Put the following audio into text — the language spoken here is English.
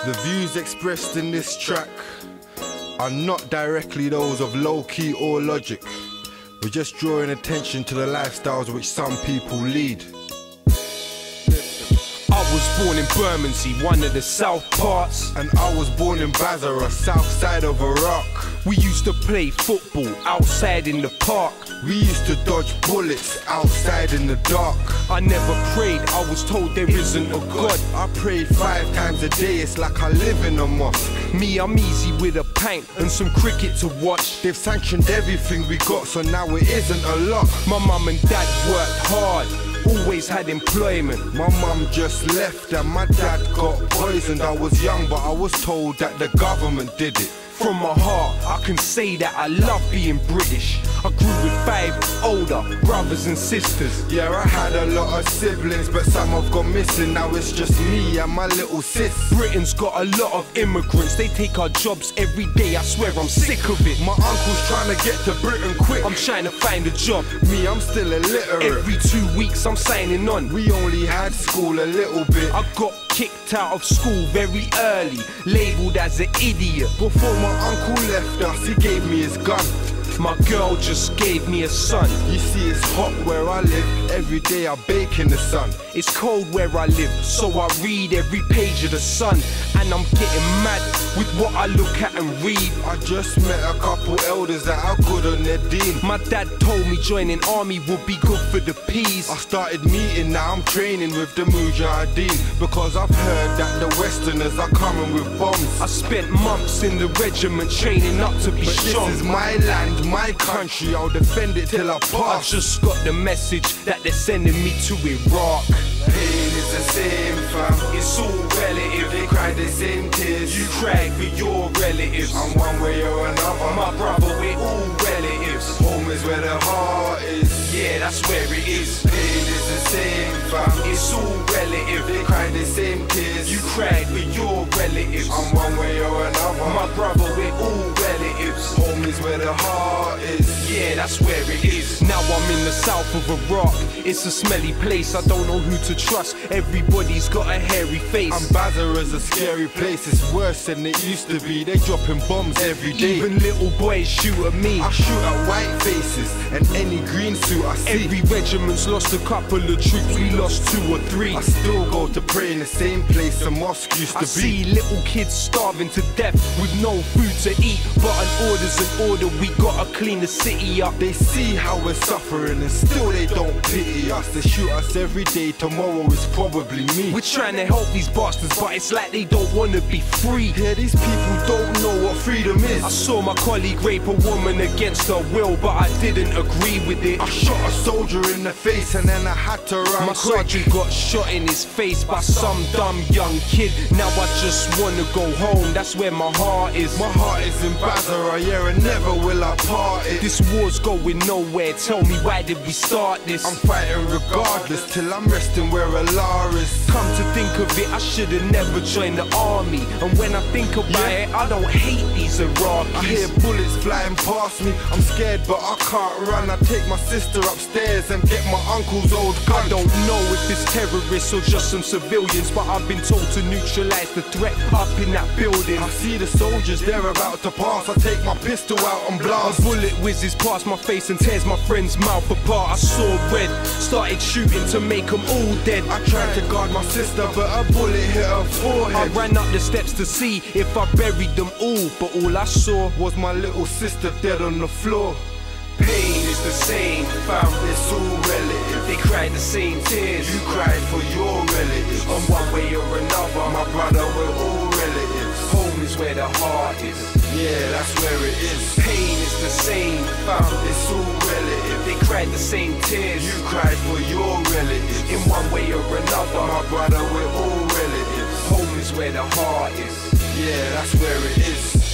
The views expressed in this track are not directly those of Lowkey or Logic. We're just drawing attention to the lifestyles which some people lead. I was born in Bermondsey, one of the south parts. And I was born in Basra, south side of Iraq. We used to play football outside in the park. We used to dodge bullets outside in the dark. I never prayed, I was told there isn't a God. I prayed 5 times a day, it's like I live in a mosque. Me, I'm easy with a pint and some cricket to watch. They've sanctioned everything we got, so now it isn't a lot. My mum and dad worked hard, always had employment. My mum just left and my dad got poisoned. I was young, but I was told that the government did it. From my heart, I can say that I love being British. I grew with 5 older brothers and sisters. Yeah, I had a lot of siblings, but some have gone missing. Now it's just me and my little sis. Britain's got a lot of immigrants. They take our jobs every day. I swear I'm sick of it. My uncle's trying to get to Britain quick. I'm trying to find a job. Me, I'm still illiterate. Every 2 weeks I'm signing on. We only had school a little bit. I got kicked out of school very early, labelled as an idiot. Before my uncle left us, he gave me his gun. My girl just gave me a son. You see, it's hot where I live. Every day I bake in the sun. It's cold where I live, so I read every page of the Sun. And I'm getting mad with what I look at and read. I just met a couple elders that are good on their deen. My dad told me joining army would be good for the peas. I started meeting, now I'm training with the Mujahideen, because I've heard that the Westerners are coming with bombs. I spent months in the regiment training up to be strong. This is my land, my country, I'll defend it till I pass. I just got the message that they're sending me to Iraq. Pain is the same, fam. It's all relative. They cry the same tears. You cry for your relatives. I'm one way or another. My brother, we're all relatives. Home is where the heart is. Yeah, that's where it is. Pain is the same, fam. It's all relative. They cry the same tears. You cry for your relatives. I'm one way or another. My brother, we're all relatives. Home is where the heart is. Yeah, that's where it is. Now I'm in the south of Iraq. It's a smelly place, I don't know who to trust. Everybody's got a hairy face. And Basra's a scary place, it's worse than it used to be. They dropping bombs every day. Even little boys shoot at me. I shoot at white faces and any green suit I see. Every regiment's lost a couple of troops, we lost 2 or 3. I still go to pray in the same place the mosque used to be. I see little kids starving to death with no food to eat. But an order's an order, we gotta clean the city up. They see how we're suffering and still they don't pity us. They shoot us every day, tomorrow is probably me. We're trying to help these bastards, but it's like they don't wanna be free. Yeah, these people don't know what freedom is. I saw my colleague rape a woman against her will, but I didn't agree with it. I shot a soldier in the face and then I had to run My quick. sergeant got shot in his face by some dumb young kid. Now I just wanna go home, that's where my heart is. My heart is in Basra, yeah, and never will I part it. This war's going nowhere, tell me why did we start this? I'm fighting regardless till I'm resting where Allah is. Come to think of it, I should've never joined the army. And when I think about it, I don't hate these Iraqis. I hear bullets flying past me, I'm scared but I can't run. I take my sister upstairs and get my uncle's old gun. I don't know if it's terrorists or just some civilians, but I've been told to neutralize the threat up in that building. I see the soldiers, they're about to pass. I take my pistol out and blast. A bullet whizzes past my face and tears my friend's mouth apart. I saw red, started shooting to make them all dead. I tried to guard my sister, but a bullet hit her forehead. I ran up the steps to see if I buried them all, but all I saw was my little sister dead on the floor. Pain is the same, fam, It's all relative. they cried the same tears. You cried for your relatives. On one way or another, My brother, we're all relatives. home is where the heart is. Yeah, that's where it is. Pain is the same, fam, It's all relative. they cried the same tears. You cried for your relatives. In one way or another, My brother, we're all relatives. home is where the heart is. Yeah, that's where it is.